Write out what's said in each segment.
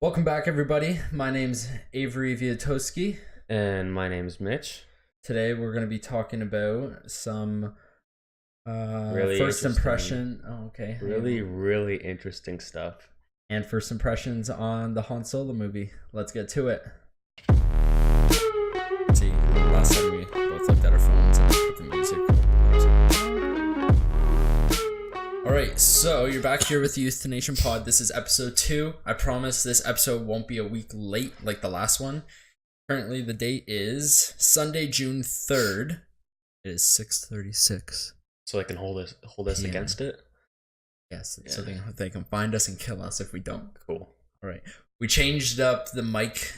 Welcome back, everybody. My name's Avery Viatoski. And my name's Mitch. Today we're going to be talking about some Really first interesting. impression. Oh, okay. Really interesting stuff. And first impressions on the Han Solo movie. Let's get to it. See, last time we both looked at our phones and put the music. Alright, so you're back here with the Youth to Nation Pod. This is episode 2. I promise this episode won't be a week late like the last one. Currently, the date is Sunday, June 3rd. It is 6:36. So they can hold us against it? Yes, so they can find us and kill us if we don't. Cool. Alright. We changed up the mic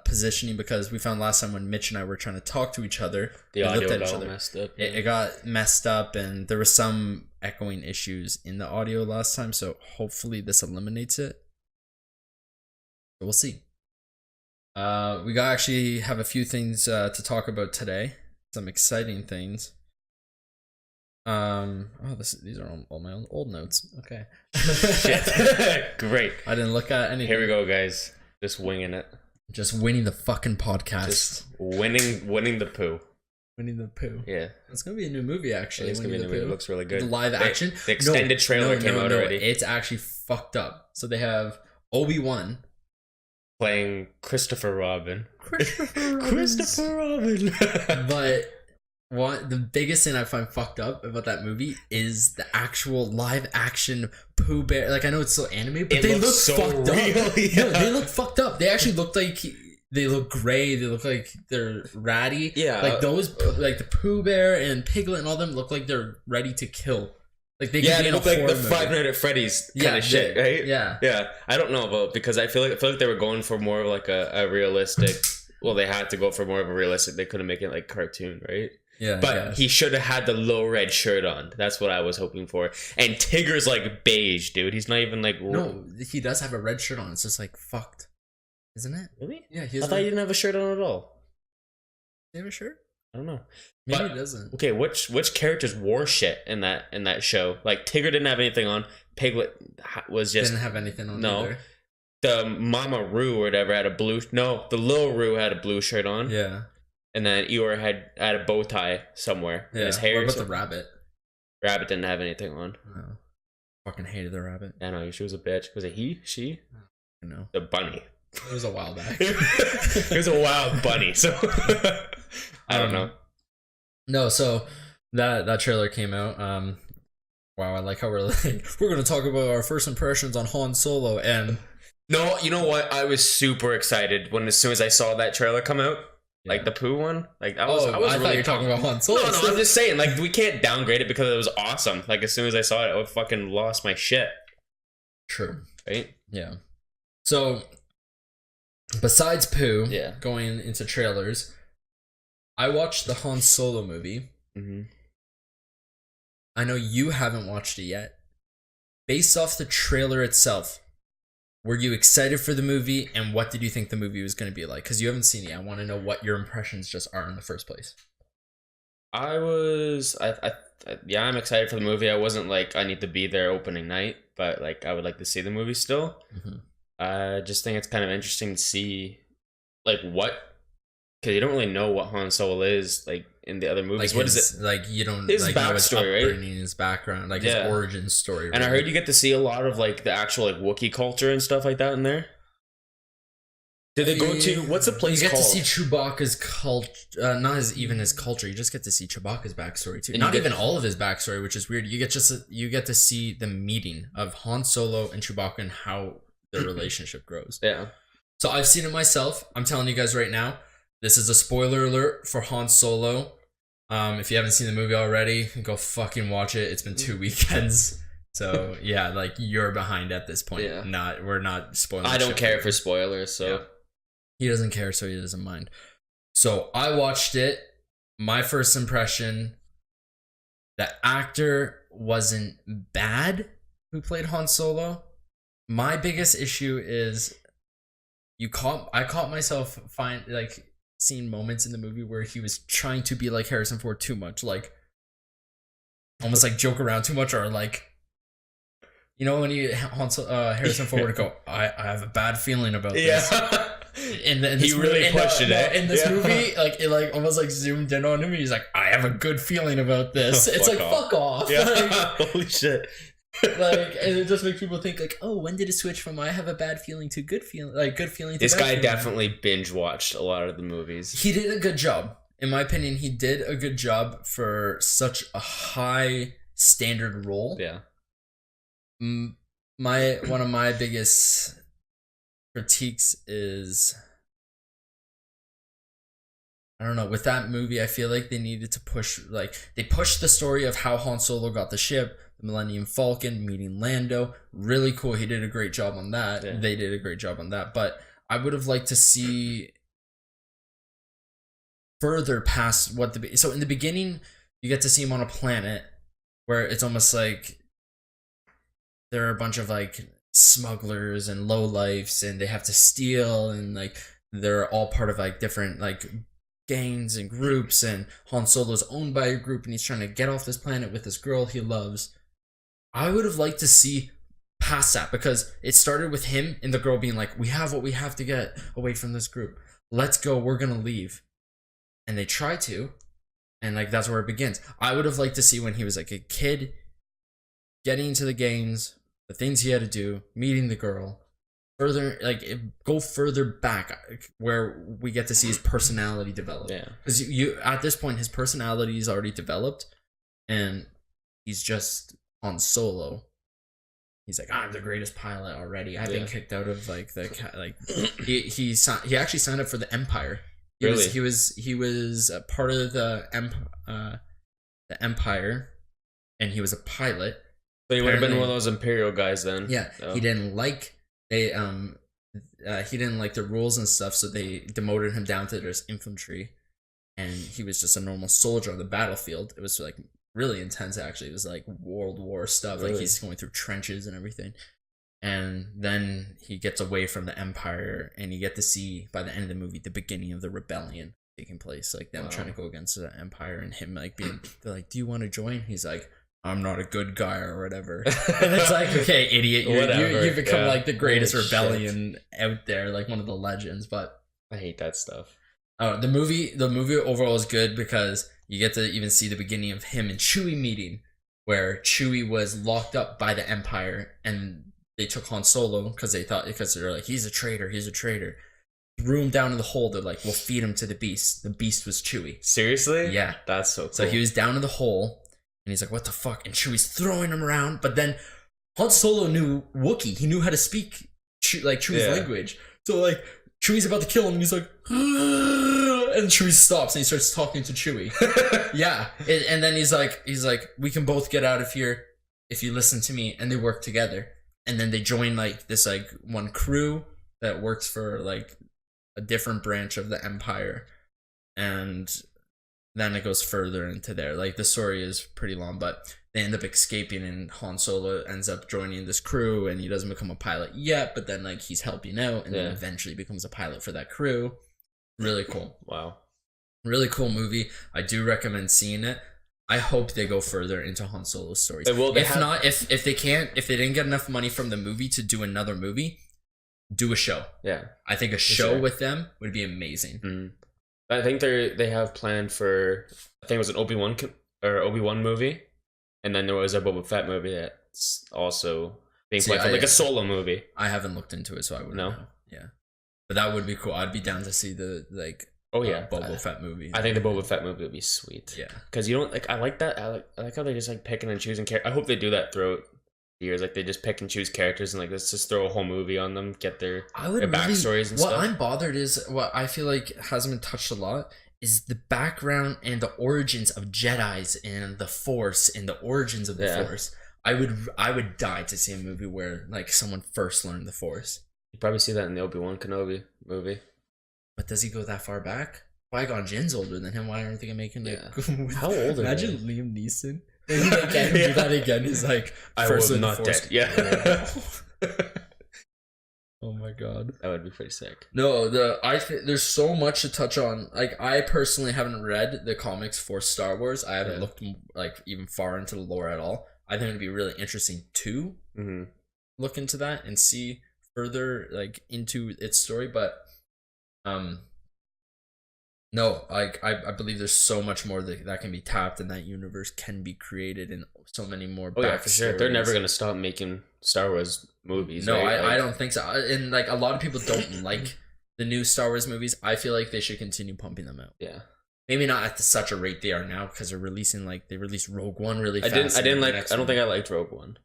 positioning because we found last time when Mitch and I were trying to talk to each other, The audio got all messed up. It got messed up and there were some echoing issues in the audio last time, so hopefully this eliminates it. We'll see. We actually have a few things to talk about today. Some exciting things. These are all my old notes. Okay. Shit. Great. I didn't look at anything. Here we go, guys. Just winging it. Just winning the fucking podcast. Just winning the poo. Winnie the Pooh. Yeah. It's gonna be a new movie, actually. It's gonna be a new movie. It looks really good. The live action. The extended trailer came out already. It's actually fucked up. So they have Obi-Wan playing Christopher Robin. Christopher Robin. But the biggest thing I find fucked up about that movie is the actual live action Pooh Bear. Like, I know it's still anime, but they look so fucked real, up. yeah. No, they look fucked up. They actually look like they look gray. They look like they're ratty. Yeah, like those, like the Pooh Bear and Piglet and all them look like they're ready to kill. Like they could be in a look like horror the movie. Five Nights at Freddy's kind of shit, right? Yeah. Yeah. I don't know about, because I feel like they were going for more of like a realistic. Well, they had to go for more of a realistic. They couldn't make it like cartoon, right? Yeah. But he should have had the low red shirt on. That's what I was hoping for. And Tigger's like beige, dude. He's not even like. No, he does have a red shirt on. It's just like fucked, isn't it? Really? Yeah. I thought he didn't have a shirt on at all. Do you have a shirt? I don't know. Maybe But, he doesn't. Okay, which characters wore shit in that show? Like Tigger didn't have anything on. Piglet was just Didn't have anything on. no. Either. The Mama Roo or whatever had a blue. No, the little Roo had a blue shirt on. Yeah. And then Eeyore had a bow tie somewhere in his hair. What about the rabbit? Rabbit didn't have anything on. No. Fucking hated the rabbit. I know, she was a bitch. Was it he? She? I know. The bunny. It was a while back. It was a wild bunny, so I don't know. No, so that trailer came out. Wow, I like how we're gonna talk about our first impressions on Han Solo, and No, you know what? I was super excited as soon as I saw that trailer come out. Like the Pooh one, like I was I really thought you were talking about Han Solo. No, I'm just saying, like, we can't downgrade it because it was awesome. Like, as soon as I saw it, I fucking lost my shit. True. Right? Yeah. So, besides Pooh, Yeah. going into trailers, I watched the Han Solo movie. Mm-hmm. I know you haven't watched it yet. Based off the trailer itself, were you excited for the movie, and what did you think the movie was going to be like? Because you haven't seen it. I want to know what your impressions just are in the first place. Yeah, I'm excited for the movie. I wasn't like, I need to be there opening night, but like, I would like to see the movie still. Mm-hmm. I just think it's kind of interesting to see, like, because you don't really know what Han Solo is, like, in the other movies. Like what is it? Like, you don't His like know his backstory, right? upbringing, his background, like his origin story. And I heard you get to see a lot of like the actual like Wookiee culture and stuff like that in there. Did they go to what's the place you get called? to see Chewbacca's culture, not even his culture. You just get to see Chewbacca's backstory too. And Not even all of his backstory, which is weird. You get to see the meeting of Han Solo and Chewbacca and how their relationship grows. Yeah. So I've seen it myself. I'm telling you guys right now. This is a spoiler alert for Han Solo. If you haven't seen the movie already, go fucking watch it. It's been 2 weekends. So yeah, like you're behind at this point. Yeah. We're not spoiling. I don't care for spoilers, so. Yeah. He doesn't care, so he doesn't mind. So I watched it. My first impression, the actor wasn't bad who played Han Solo. My biggest issue is I caught myself seeing moments in the movie where he was trying to be like Harrison Ford too much, like almost like joke around too much, or like You know when Harrison Ford would go, I have a bad feeling about this. Yeah. And then he really pushed it. In this movie, like it like almost like zoomed in on him. And he's like, I have a good feeling about this. It's like fuck off. Yeah. Like, Holy shit. like, and it just makes people think like, oh, when did it switch from I have a bad feeling to good feeling? Like good feeling. To This bad guy feeling? definitely binge watched a lot of the movies. He did a good job, in my opinion. He did a good job for such a high standard role. Yeah. One of my biggest critiques is, I don't know, with that movie I feel like they needed to push, like they pushed the story of how Han Solo got the ship, the Millennium Falcon, meeting Lando. Really cool. He did a great job on that. Yeah. They did a great job on that, but I would have liked to see further past what so in the beginning you get to see him on a planet where it's almost like there are a bunch of like smugglers and lowlifes and they have to steal, and like they're all part of like different like gangs and groups, and Han Solo's owned by a group and he's trying to get off this planet with this girl he loves. I would have liked to see past that, because it started with him and the girl being like, we have what we have to get away from this group. Let's go, we're gonna leave. And they try to, and like that's where it begins. I would have liked to see when he was like a kid, getting into the gangs, the things he had to do, meeting the girl, further like go further back where we get to see his personality develop. Yeah, because you at this point his personality is already developed, and he's just on Solo. He's like, I'm the greatest pilot already. I've been kicked out of like he actually signed up for the Empire. He was a part of the Empire, and he was a pilot. So he would have been one of those Imperial guys then. Yeah, he didn't like he didn't like the rules and stuff, so they demoted him down to just infantry, and he was just a normal soldier on the battlefield. It was like really intense, actually. It was like World War stuff. Really? Like he's going through trenches and everything. And then he gets away from the Empire, and you get to see by the end of the movie the beginning of the rebellion taking place, like them trying to go against the Empire, and him like being, they're like, do you want to join? He's like, I'm not a good guy or whatever. And it's like, okay, idiot, you become like the greatest rebellion out there, like one of the legends. But I hate that stuff. Oh, the movie overall is good because you get to even see the beginning of him and Chewie meeting, where Chewie was locked up by the Empire, and they took Han Solo because they're like, he's a traitor. Threw him down in the hole. They're like, we'll feed him to the beast. The beast was Chewie. Seriously? Yeah. That's so cool. So he was down in the hole, and he's like, what the fuck? And Chewie's throwing him around, but then Han Solo knew Wookiee. He knew how to speak Chewie's language. So like, Chewie's about to kill him, and he's like, and Chewie stops, and he starts talking to Chewie. Yeah. And then he's like, we can both get out of here if you listen to me. And they work together. And then they join like this like one crew that works for like a different branch of the Empire, and then it goes further into there. Like the story is pretty long, but they end up escaping, and Han Solo ends up joining this crew, and he doesn't become a pilot yet, but then like he's helping out, and then eventually becomes a pilot for that crew. Really cool. Wow. Really cool movie. I do recommend seeing it. I hope they go further into Han Solo's stories. If they didn't get enough money from the movie to do another movie, do a show. Yeah, I think a show with them would be amazing. Mm-hmm. I think they have planned for, I think it was an Obi-Wan movie, and then there was a Boba Fett movie that's also being planned for, like a solo movie. I haven't looked into it, so I wouldn't know. Yeah, but that would be cool. I'd be down to see the Boba Fett movie. I think the Boba Fett movie would be sweet. Yeah, because you don't like. I like that. I like how they just like picking and choosing characters. I hope they do that throughout the years. Like they just pick and choose characters, and like let's just throw a whole movie on them, get their backstories and stuff. What I'm bothered is what I feel like hasn't been touched a lot is the background and the origins of Jedis and the Force and the origins of the Force. I would die to see a movie where like someone first learned the Force. You probably see that in the Obi-Wan Kenobi movie. But does he go that far back? Qui-Gon Jinn's older than him. Why aren't they making it? How old are Imagine Liam Neeson. And he can't do that again. He's like, I was not dead. Yeah. Oh my god, that would be pretty sick. No, there's so much to touch on. Like, I personally haven't read the comics for Star Wars. I haven't looked like even far into the lore at all. I think it'd be really interesting to look into that and see further like into its story. But no, like I believe there's so much more that can be tapped, and that universe can be created, and so many more. Oh yeah, for sure. They're never gonna stop making Star Wars movies. No, right? I don't think so. And like a lot of people don't like the new Star Wars movies. I feel like they should continue pumping them out. Yeah. Maybe not at such a rate they are now, because they released Rogue One really fast. I don't think I liked Rogue One.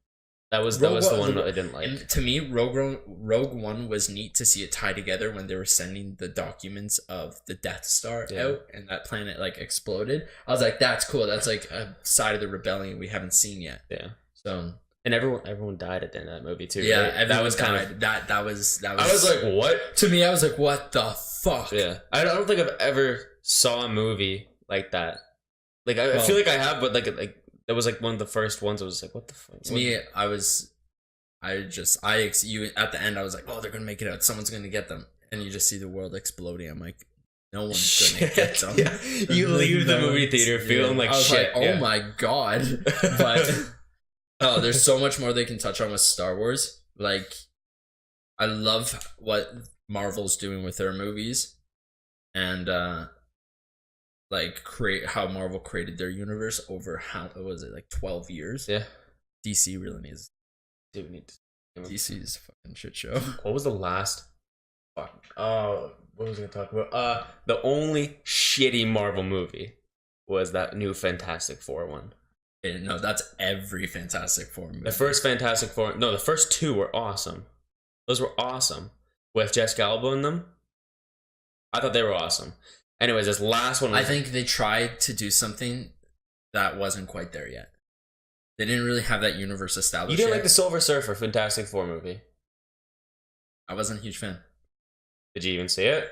That was the one that I didn't like. And to me, Rogue One was neat to see it tie together when they were sending the documents of the Death Star out, and that planet like exploded. I was like, that's cool. That's like a side of the rebellion we haven't seen yet. Yeah. So and everyone died at the end of that movie too. Yeah, right? that was kind of that was. I was like, what? To me, I was like, what the fuck? Yeah, I don't think I've ever saw a movie like that. Like I feel like I have, but like that was like one of the first ones. I was like, what the fuck? To me, you at the end, I was like, oh, they're gonna make it out. Someone's gonna get them, and you just see the world exploding. I'm like, no one's gonna get them. Yeah. You leave the movie theater feeling like shit. Like, oh my god! But oh, there's so much more they can touch on with Star Wars. Like, I love what Marvel's doing with their movies, and like how Marvel created their universe over how was it like 12 years? Yeah. DC really needs. Dude, we need to. DC's a fucking shit show. What was the last? Fuck. What was I gonna talk about? The only shitty Marvel movie was that new Fantastic Four one. No, that's every Fantastic Four movie. The first Fantastic Four. No, the first two were awesome. Those were awesome with Jessica Alba in them. I thought they were awesome. Anyways, this last one. I think they tried to do something that wasn't quite there yet. They didn't really have that universe established. You didn't yet. like the Silver Surfer Fantastic Four movie? I wasn't a huge fan. Did you even see it?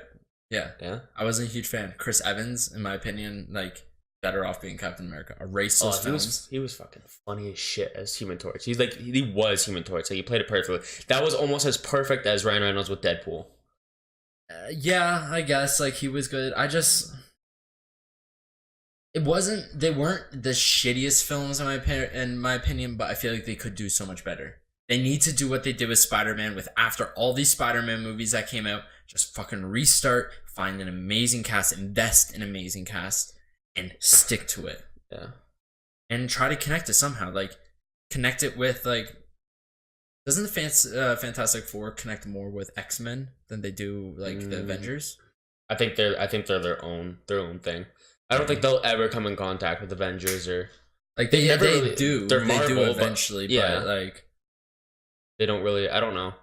Yeah. Yeah. I wasn't a huge fan. Chris Evans, in my opinion, like better off being Captain America. Erase those films. He was fucking funny as shit as Human Torch. He was Human Torch. Like he played it perfectly. That was almost as perfect as Ryan Reynolds with Deadpool. Yeah, I guess like he was good. They weren't the shittiest films in my opinion, but I feel like they could do so much better. They need to do what they did with Spider-Man. With after all these Spider-Man movies that came out, just fucking restart, find an amazing cast, invest in an amazing cast, and stick to it. Yeah. And try to connect it somehow. Like connect it with like. Doesn't the Fantastic Four connect more with X-Men than they do like the Avengers? I think they're their own thing. I don't think they'll ever come in contact with Avengers or like they do. They're Marvel, do eventually, but like they don't really. I don't know.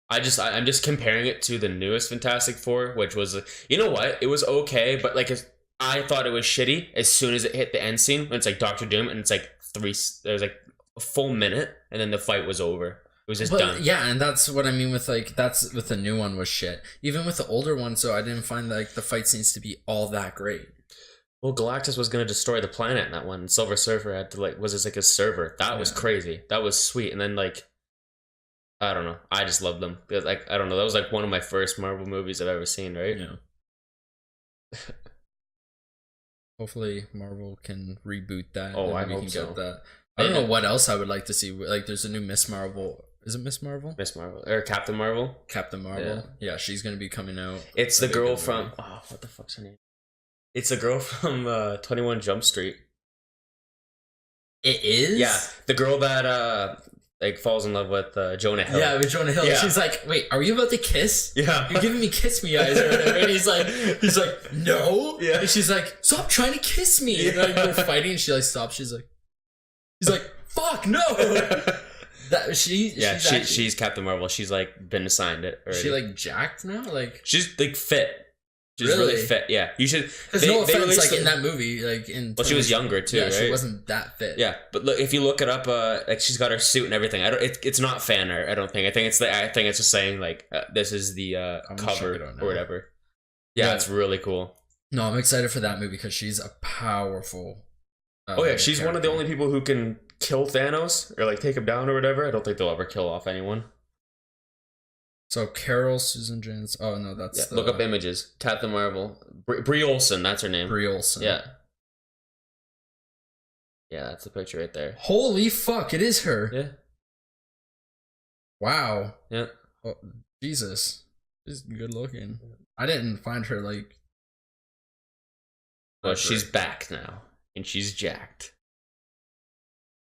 I'm just comparing it to the newest Fantastic Four, which was you know what, it was okay, but like I thought it was shitty as soon as it hit the end scene when it's like Doctor Doom and it's like there's like a full minute and then the fight was over. It was just done. Yeah, and that's what I mean with like that's with the new one was shit. Even with the older one, so I didn't find like the fight scenes to be all that great. Well, Galactus was gonna destroy the planet in that one. Silver Surfer had to was just like a server. That was crazy. That was sweet. And then like, I don't know. I just loved them. Like I don't know. That was like one of my first Marvel movies I've ever seen. Right? Yeah. Hopefully, Marvel can reboot that. Oh, I hope so. Get that. I don't know what else I would like to see. Like, there's a new Miss Marvel. Is it Miss Marvel? Miss Marvel or Captain Marvel? Captain Marvel. Yeah, she's gonna be coming out. It's the girl from what the fuck's her name? It's the girl from 21 Jump Street. It is? Yeah, the girl that like falls in love with Jonah Hill. Yeah, with Jonah Hill. Yeah. She's like, "Wait, are you about to kiss? Yeah, you're giving me kiss me eyes or whatever." And he's like, "No." Yeah, and she's like, "Stop trying to kiss me." Yeah. And like they're fighting, and she like stops. He's like, "Fuck no." She's Captain Marvel. She's like been assigned it already. Is she like jacked now? Like she's like fit. She's really fit. Yeah, you should. There's no offense, like in that movie, like in. Well, she was younger too. Yeah, right? She wasn't that fit. Yeah, but look, if you look it up, like she's got her suit and everything. It's not fan art. I don't think. I think it's just saying like this is the cover or whatever. Yeah, it's really cool. No, I'm excited for that movie because she's a powerful. She's one of the only people who can kill Thanos or like take him down or whatever. I don't think they'll ever kill off anyone. So Carol Susan Jones. Oh no, that's look up images. Captain Marvel. Brie Olsen, that's her name. Brie Olsen. Yeah. Yeah, that's the picture right there. Holy fuck, it is her. Yeah. Wow. Yeah. Oh, Jesus. She's good looking. I didn't find her like. Well, she's back now, and she's jacked.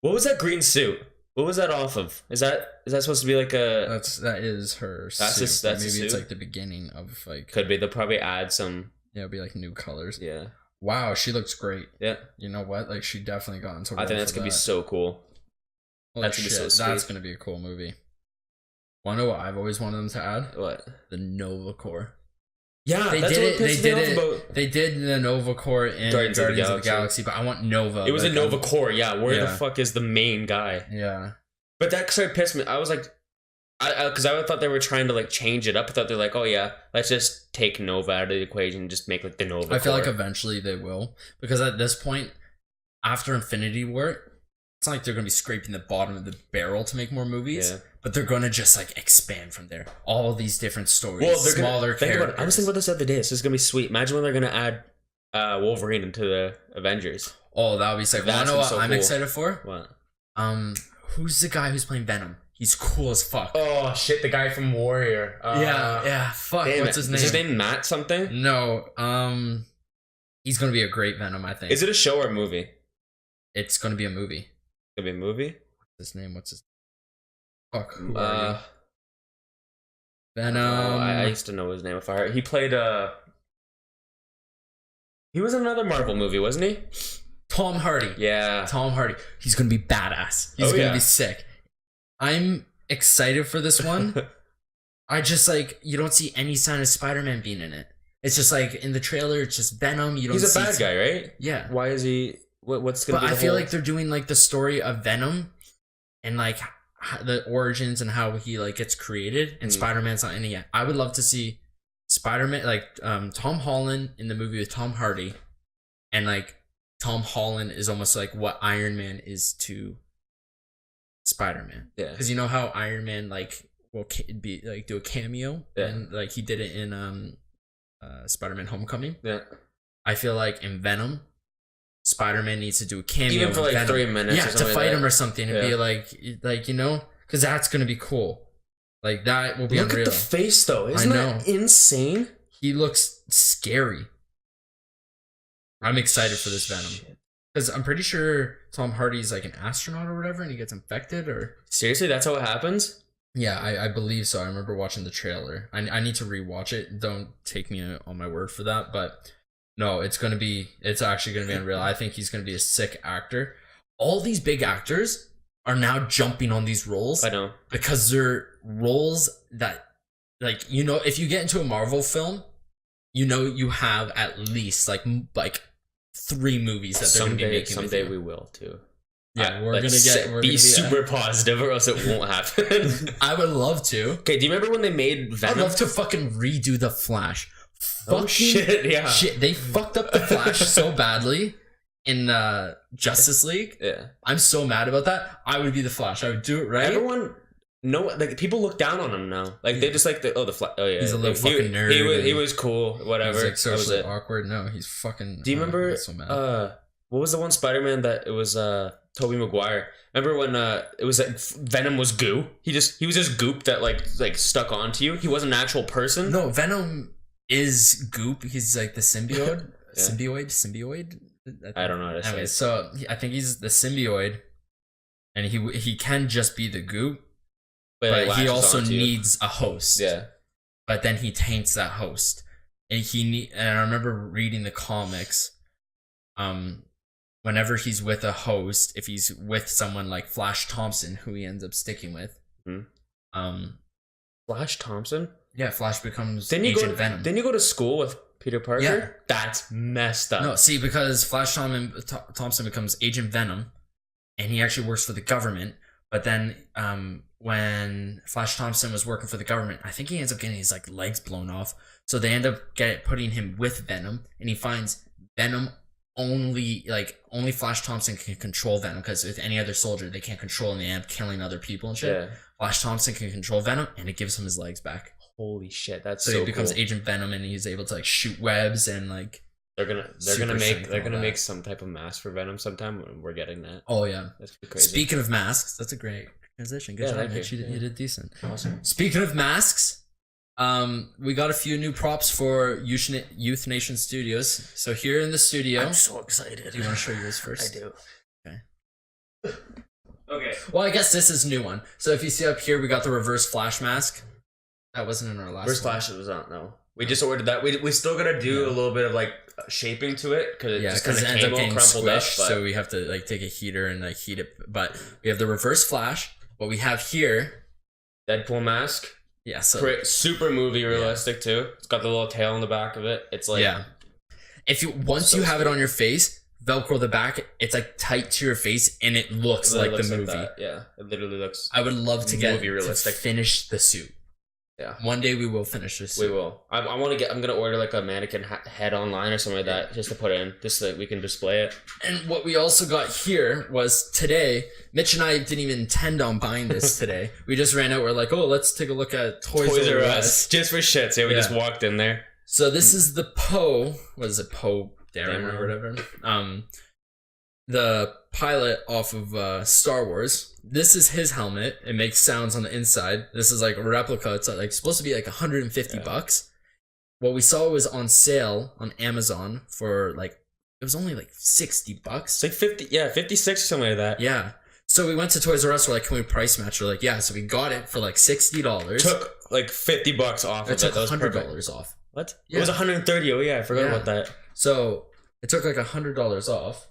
What was that green suit? What was that off of? Is that supposed to be like a? That is her. Suit. Maybe it's like the beginning of like. Could be. They'll probably add some. Yeah, it'll be like new colors. Yeah. Wow, she looks great. Yeah. You know what? Like she definitely got into. I think that's gonna be so cool. That's gonna be so sweet. That's gonna be a cool movie. Wanna know what I've always wanted them to add? What? The Nova Corps. Yeah, they did it. They did the Nova Corps in Guardians of the Galaxy, but I want Nova. It was a Nova Corps, yeah. Where the fuck is the main guy? Yeah. But that started pissed me. I was like, because I thought they were trying to like change it up. I thought they're like, oh yeah, let's just take Nova out of the equation and just make like the Nova Corps. I feel like eventually they will, because at this point, after Infinity War, it's not like they're gonna be scraping the bottom of the barrel to make more movies. Yeah. But they're gonna just like expand from there. All these different stories, smaller characters. I was thinking about this the other day. This is gonna be sweet. Imagine when they're gonna add Wolverine into the Avengers. Oh, that would be sick. I know what I'm excited for. What? Who's the guy who's playing Venom? He's cool as fuck. Oh shit, the guy from Warrior. Yeah. Fuck. What's his name? Is his name Matt something? No. He's gonna be a great Venom. I think. Is it a show or a movie? It's gonna be a movie. It's gonna be a movie. What's his name? Fuck, who are you? Venom. I used to know his name. He played he was in another Marvel movie, wasn't he? Tom Hardy. Yeah. Tom Hardy. He's gonna be badass. He's gonna be sick. I'm excited for this one. I just like, you don't see any sign of Spider-Man being in it. It's just like in the trailer, it's just Venom. You don't. He's a bad guy, right? Yeah. Why is he? What's gonna? But I feel like they're doing like the story of Venom, and like the origins and how he like gets created, and Spider-Man's not in it yet. I would love to see Spider-Man, like Tom Holland in the movie with Tom Hardy, and like Tom Holland is almost like what Iron Man is to Spider-Man. Yeah, because you know how Iron Man like will be like do a cameo, and like he did it in Spider-Man Homecoming. Yeah, I feel like in Venom, Spider-Man needs to do a cameo, even for like Venom. 3 minutes, yeah, to fight him or something, and be like you know, because that's gonna be cool. Like that will be unreal. Look at the face though, isn't that insane? He looks scary. I'm excited for this Venom because I'm pretty sure Tom Hardy's like an astronaut or whatever, and he gets infected. Or seriously, that's how it happens? Yeah, I believe so. I remember watching the trailer. I need to rewatch it. Don't take me on my word for that, but. No, it's actually gonna be unreal. I think he's gonna be a sick actor. All these big actors are now jumping on these roles. I know. Because they're roles that, like, you know, if you get into a Marvel film, you know you have at least like 3 movies that they're gonna be making. Someday we will too. Yeah, we're gonna be super positive, or else it won't happen. I would love to. Okay, do you remember when they made Venom? I'd love to fucking redo the Flash. Shit, yeah. Shit, they fucked up the Flash so badly in Justice League. Yeah. I'm so mad about that. I would be the Flash. I would do it right. Everyone like people look down on him now. Like they just like the Flash. Oh yeah. He's a little fucking nerd. He was cool, whatever. He's like socially awkward. No, he's fucking. Do you remember so mad. What was the one Spider-Man that it was Tobey Maguire? Remember when it was like Venom was goo? He was just goop that like stuck onto you. He wasn't an actual person. No, Venom is goop. He's like the symbiote. Symbioid. I don't know how to say. Anyway, so I think he's the symbioid, and he can just be the goop, but he also needs a host. Yeah. But then he taints that host, and and I remember reading the comics. Whenever he's with a host, if he's with someone like Flash Thompson, who he ends up sticking with, Flash Thompson. Yeah, Flash becomes Agent Venom. Then you go to school with Peter Parker? Yeah. That's messed up. No, see, because Flash Thompson becomes Agent Venom, and he actually works for the government, but then when Flash Thompson was working for the government, I think he ends up getting his like legs blown off, so they end up putting him with Venom, and he finds Venom only Flash Thompson can control Venom, because with any other soldier, they can't control him, they end up killing other people and shit. Yeah. Flash Thompson can control Venom, and it gives him his legs back. Holy shit, that's so he becomes cool. Agent Venom, and he's able to like shoot webs and like They're gonna make some type of mask for Venom sometime. And we're getting that. Oh yeah, that's crazy. Speaking of masks, that's a great transition. Good job, Mitch. You did decent. Awesome. Speaking of masks, we got a few new props for Youth Nation Studios. So here in the studio, I'm so excited. Do you want to show yours first? I do. Okay. Okay. Well, I guess this is a new one. So if you see up here, we got the reverse flash mask. That wasn't in our last. Reverse flash was not. No, we just ordered that. We still gotta do a little bit of like shaping to it because it just kind of ends up getting crumpled squished. up. So we have to like take a heater and like heat it. But we have the reverse flash. What we have here, Deadpool mask. Yeah, so super movie realistic too. It's got the little tail in the back of it. It's like if you once you have it on your face, Velcro the back, it's like tight to your face and it looks like the movie. Like yeah, it literally looks. I would love to get movie realistic. to finish the suit. Yeah, one day we will finish this suit. We will. I want to get. I'm gonna order like a mannequin head online or something like that, just to put in, just so that we can display it. And what we also got here was today. Mitch and I didn't even intend on buying this today. We just ran out. We're like, oh, let's take a look at Toys R Us just for shits. Yeah, we just walked in there. So this is the Poe. What is it? Poe Dameron or whatever. The pilot off of Star Wars. This is his helmet. It makes sounds on the inside. This is like a replica. It's like supposed to be like $150. What we saw was on sale on Amazon for like it was only like $60. It's like 50, 56 or something like that. Yeah. So we went to Toys R Us. We're like, can we price match? We're like, yeah. So we got it for like $60. Took like $50 off of it. Took $100 off. What? Yeah. It was $130. Oh yeah, I forgot about that. So it took like $100 off.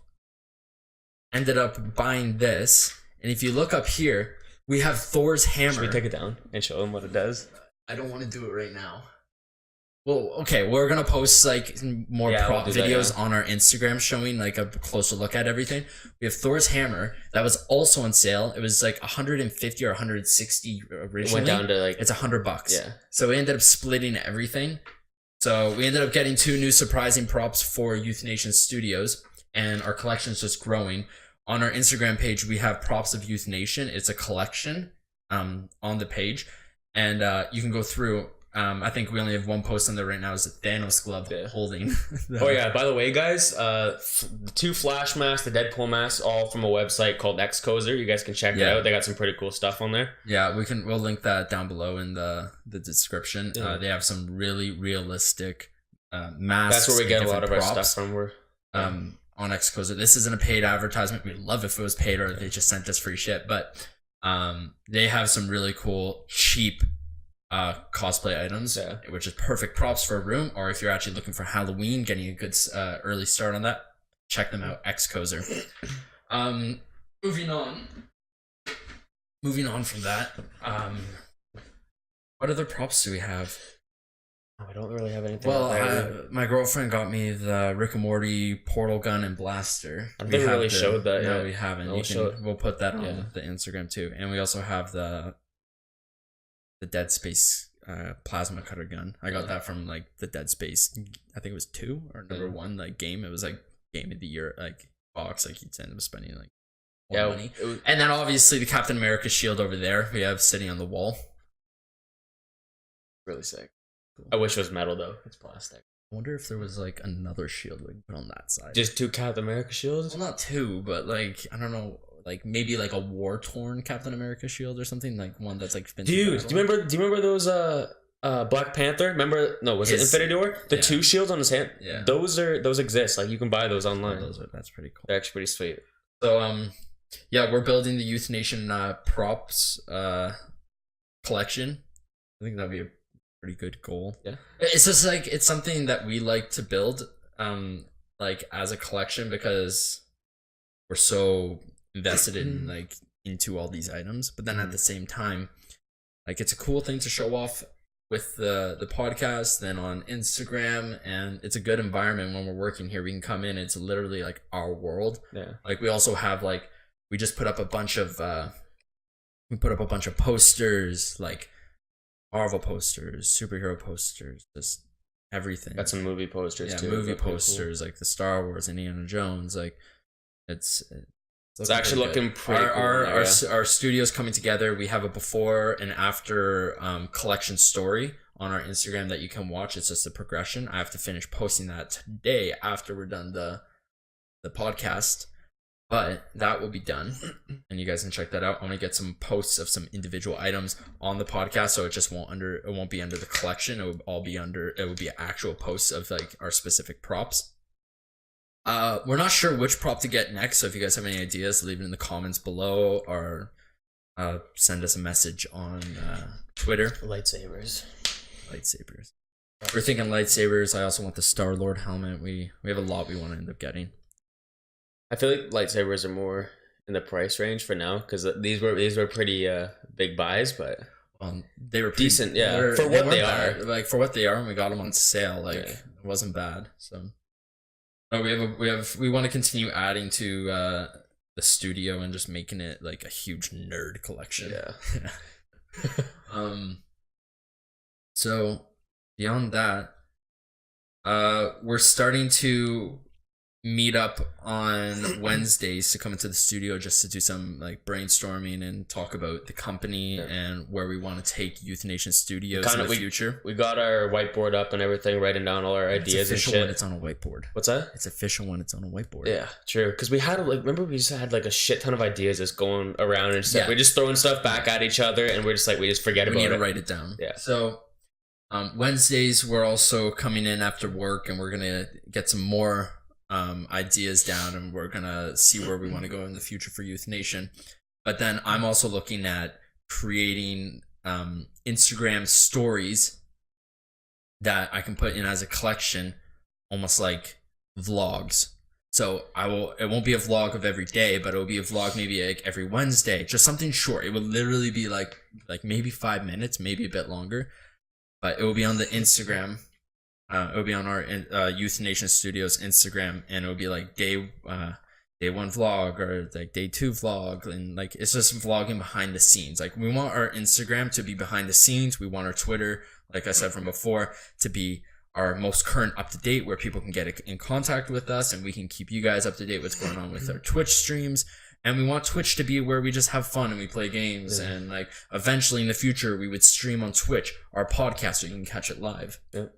Ended up buying this, and if you look up here, we have Thor's hammer. Should we take it down and show them what it does? I don't want to do it right now. Well, okay, we're gonna post like more prop videos on our Instagram showing like a closer look at everything. We have Thor's hammer that was also on sale. It was like 150 or 160 originally. It went down to like it's $100. Yeah. So we ended up splitting everything. So we ended up getting 2 new surprising props for Youth Nation Studios. And our collection is just growing. On our Instagram page, we have Props of Youth Nation. It's a collection on the page. And you can go through. I think we only have one post on there right now. Is the Thanos glove holding. Oh, yeah. By the way, guys, the 2 Flash masks, the Deadpool masks, all from a website called Xcozer. You guys can check it out. They got some pretty cool stuff on there. Yeah, we'll link that down below in the description. They have some really realistic masks. That's where we get a lot of props. our stuff from. On Xcozer. This isn't a paid advertisement. We'd love if it was paid or they just sent us free shit. But they have some really cool, cheap cosplay items, which is perfect props for a room. Or if you're actually looking for Halloween, getting a good early start on that, check them out. Xcozer. Moving on from that. What other props do we have? I don't really have anything. Well, my girlfriend got me the Rick and Morty portal gun and blaster. I think we really showed that. No, we haven't. We'll put that on the Instagram too, and we also have the Dead Space plasma cutter gun. I got that from like the Dead Space. I think it was 2 or number 1 like game. It was like game of the year like box. Like you'd end up spending like more money. And then obviously the Captain America shield over there we have sitting on the wall. Really sick. I wish it was metal though. It's plastic. I wonder if there was like another shield we can put on that side. Just 2 Captain America shields? Well, not 2, but like I don't know, like maybe like a war-torn Captain America shield or something, like one that's like been. Dude, do you remember those Black Panther? Remember? No, was it Infinity War? The 2 shields on his hand. Yeah, those exist. Like you can buy those online. That's pretty cool. They're actually pretty sweet. So yeah, we're building the Youth Nation props collection. I think that'd be a pretty good goal. Yeah, it's just like it's something that we like to build like as a collection because we're so invested in like into all these items, but then at the same time like it's a cool thing to show off with the podcast, then on Instagram, and it's a good environment when we're working here. We can come in, it's literally like our world. Yeah, like we also have like we just put up a bunch of posters, like Marvel posters, superhero posters, just everything. Got some movie posters too. Movie posters, like the Star Wars, Indiana Jones. Like it's actually looking pretty cool. Our studio's coming together. We have a before and after collection story on our Instagram that you can watch. It's just a progression. I have to finish posting that today after we're done the podcast, but that will be done, and you guys can check that out. I'm gonna get some posts of some individual items on the podcast, so it won't be under the collection. It will be actual posts of like our specific props. We're not sure which prop to get next, so if you guys have any ideas, leave it in the comments below, or send us a message on Twitter. Lightsabers. We're thinking lightsabers. I also want the Star-Lord helmet. We have a lot we want to end up getting. I feel like lightsabers are more in the price range for now, because these were pretty big buys, but they were decent. Yeah, for what they are. Like for what they are, and we got them on sale. Like it wasn't bad. So, we want to continue adding to the studio and just making it like a huge nerd collection. Yeah. So beyond that, we're starting to meet up on Wednesdays to come into the studio just to do some like brainstorming and talk about the company and where we want to take Youth Nation Studios in the future. We got our whiteboard up and everything, writing down all our ideas and shit. When it's on a whiteboard. What's that? It's official when it's on a whiteboard. Yeah, true. Because we had remember we just had like a shit ton of ideas just going around and stuff. We're just throwing stuff back at each other, and we're just like we just forget about it. We need to write it down. Yeah. So Wednesdays we're also coming in after work, and we're gonna get some more ideas down, and we're gonna see where we want to go in the future for Youth Nation. But then I'm also looking at creating Instagram stories that I can put in as a collection, almost like vlogs. So it won't be a vlog of every day, but it will be a vlog maybe like every Wednesday, just something short. It will literally be like maybe 5 minutes, maybe a bit longer, but it will be on the Instagram. It will be on our Youth Nation Studios Instagram, and it will be like day 1 vlog or like day 2 vlog, and like it's just vlogging behind the scenes. Like we want our Instagram to be behind the scenes. We want our Twitter, like I said from before, to be our most current up to date, where people can get in contact with us, and we can keep you guys up to date what's going on with our Twitch streams. And we want Twitch to be where we just have fun and we play games, and like eventually in the future we would stream on Twitch our podcast so you can catch it live. Yep.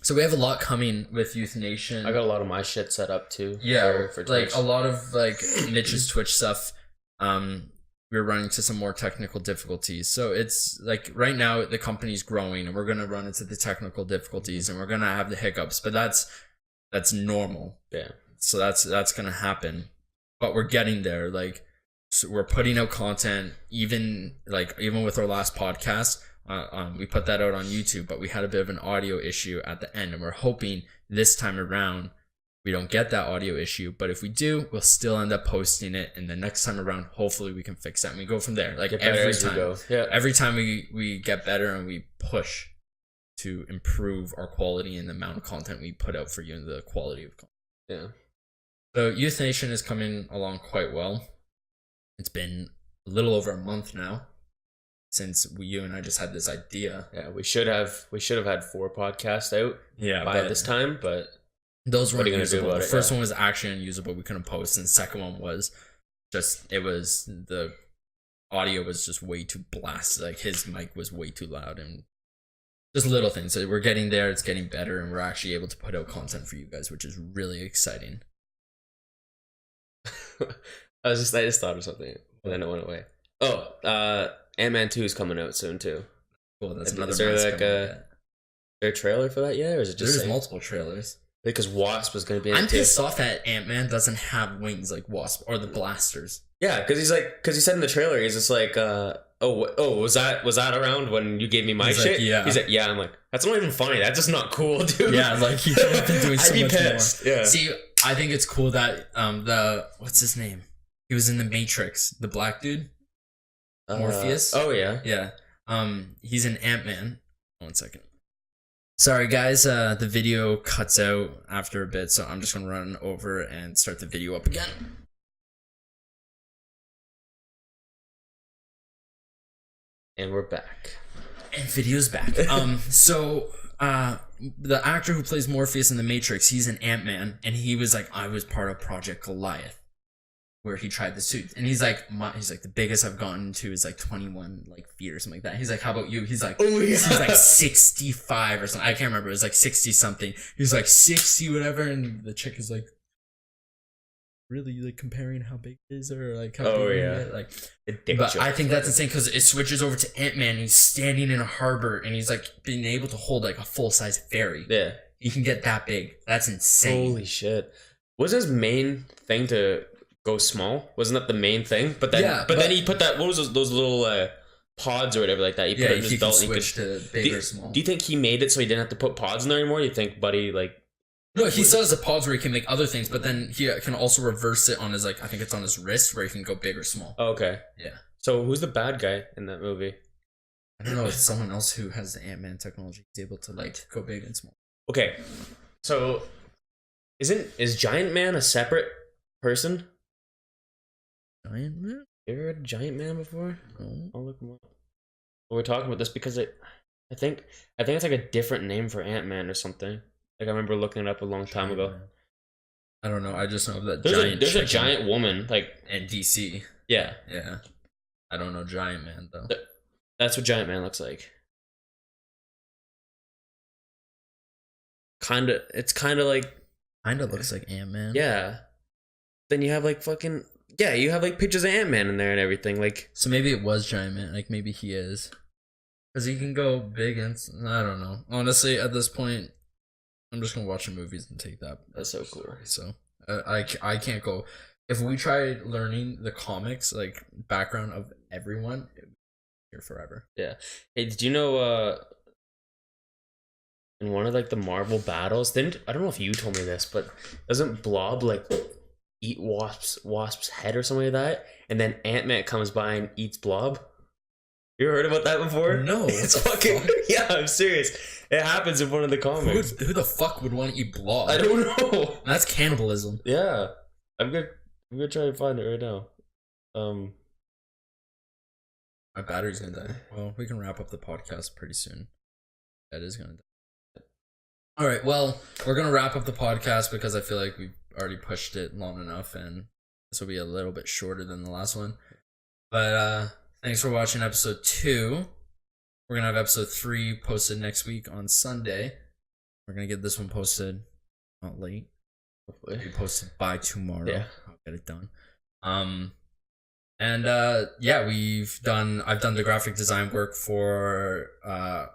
So we have a lot coming with Youth Nation. I got a lot of my shit set up too. Yeah, for like a lot of like Mitch's Twitch stuff. We're running into some more technical difficulties. So it's like right now the company's growing, and we're gonna run into the technical difficulties, and we're gonna have the hiccups. But that's normal. Yeah. So that's gonna happen. But we're getting there. Like so we're putting out content, even with our last podcast. We put that out on YouTube, but we had a bit of an audio issue at the end, and we're hoping this time around we don't get that audio issue. But if we do, we'll still end up posting it, and the next time around, hopefully we can fix that, and we go from there. Like every time we get better, and we push to improve our quality and the amount of content we put out for you, and the quality of content. Yeah. So Youth Nation is coming along quite well. It's been a little over a month now since you and I just had this idea. Yeah, we should have had 4 podcasts out by this time, but those weren't usable. The first one was actually unusable. We couldn't post, and the second one was just the audio was just way too blasted. Like his mic was way too loud, and just little things. So we're getting there. It's getting better, and we're actually able to put out content for you guys, which is really exciting. I just thought of something, and then it went away. Oh, Ant-Man 2 is coming out soon too. Cool, that's another. Is there like is there a trailer for that yet, or is it just? There's multiple trailers. Because Wasp was going to be. I'm pissed off that Ant-Man doesn't have wings like Wasp or the blasters. Yeah, because he said in the trailer, he's just like, was that around when you gave me my shit? Like, yeah. He's like, yeah. I'm like, that's not even funny. That's just not cool, dude. Yeah, like he should have been doing so much pissed. More. Yeah. See, I think it's cool that what's his name? He was in the Matrix, the black dude. Morpheus. Oh yeah. Yeah. He's an Ant-Man. 1 second. Sorry guys, the video cuts out after a bit, so I'm just gonna run over and start the video up again. And we're back. And video's back. So the actor who plays Morpheus in the Matrix, he's an Ant-Man, and he was like, I was part of Project Goliath. where he tried the suit, and he's like, the biggest I've gotten to is like 21 feet or something like that. He's like, how about you? He's like, he's like 65 or something. I can't remember. It was like 60 something. He's like 60 whatever, and the chick is like, really like comparing how big it is or like how big it is? Like, but I think that's insane because it switches over to Ant-Man. He's standing in a harbor and he's like being able to hold like a full-size ferry. Yeah, he can get that big. That's insane. Holy shit! Was his main thing to go small? Wasn't that the main thing? But then, but then he put that. What was those little pods or whatever like that? He put it in his belt. And he could to big or small. Do you think he made it so he didn't have to put pods in there anymore? You think Buddy like? No, he still has the pods where he can make other things, but then he can also reverse it on his I think it's on his wrist where he can go big or small. Oh, okay. Yeah. So who's the bad guy in that movie? I don't know. It's someone else who has the Ant-Man technology. He's able to go big and small. Okay. So is Giant Man a separate person? Giant Man? You ever heard of Giant Man before? No. I'll look him up. We're talking about this because I think it's like a different name for Ant-Man or something. Like I remember looking it up a long time ago. I don't know. I just know that there's a giant woman in DC. Yeah. Yeah. I don't know Giant Man though. That's what Giant Man looks like. It's kind of looks like Ant-Man. Yeah. Then you have you have pictures of Ant-Man in there and everything So maybe it was Giant Man. Like maybe he is. Cuz he can go big and I don't know. Honestly, at this point I'm just gonna watch the movies and take that. That's so cool. So I can't go. If we tried learning the comics background of everyone, it would be here forever. Yeah. Hey, did you know? In one of the Marvel battles, I don't know if you told me this, but doesn't Blob eat Wasp's head or something like that, and then Ant-Man comes by and eats Blob? You ever heard about that before? No. It's fucking yeah. I'm serious. It happens in one of the comics. Who the fuck would want to eat Blob? I don't know. That's cannibalism. Yeah, I'm gonna try and find it right now. My battery's gonna die. Well, we can wrap up the podcast pretty soon. That is gonna die. All right. Well, we're gonna wrap up the podcast because I feel like we've already pushed it long enough, and this will be a little bit shorter than the last one. But thanks for watching episode 2. We're going to have episode 3 posted next week on Sunday. We're going to get this one posted not late. Hopefully. It'll be posted by tomorrow. Yeah. I'll get it done. Yeah, I've done the graphic design work for my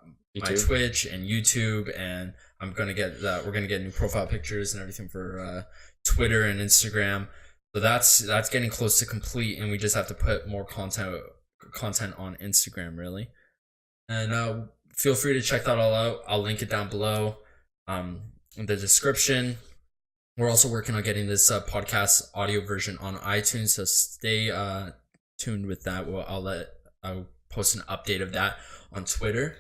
Twitch and YouTube, and we're going to get new profile pictures and everything for Twitter and Instagram. So that's getting close to complete, and we just have to put more content on Instagram, really. And feel free to check that all out. I'll link it down below in the description. We're also working on getting this podcast audio version on iTunes, so stay tuned with that. I'll post an update of that on Twitter.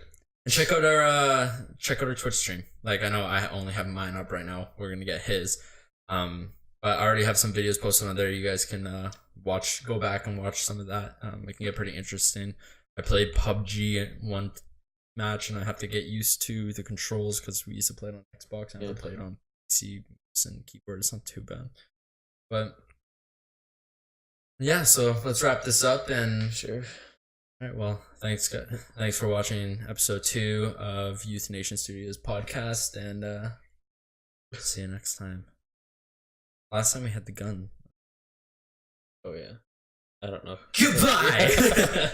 And check out our Twitch stream. I know I only have mine up right now. We're gonna get his. But I already have some videos posted on there. You guys can go back and watch some of that. It can get pretty interesting. I played PUBG at one match, and I have to get used to the controls because we used to play it on Xbox. I never played on PC and keyboard. It's not too bad. But yeah, so let's wrap this up. And sure. All right. Well, thanks for watching episode 2 of Youth Nation Studios podcast, and see you next time. Last time we had the gun. Oh yeah. I don't know. Goodbye.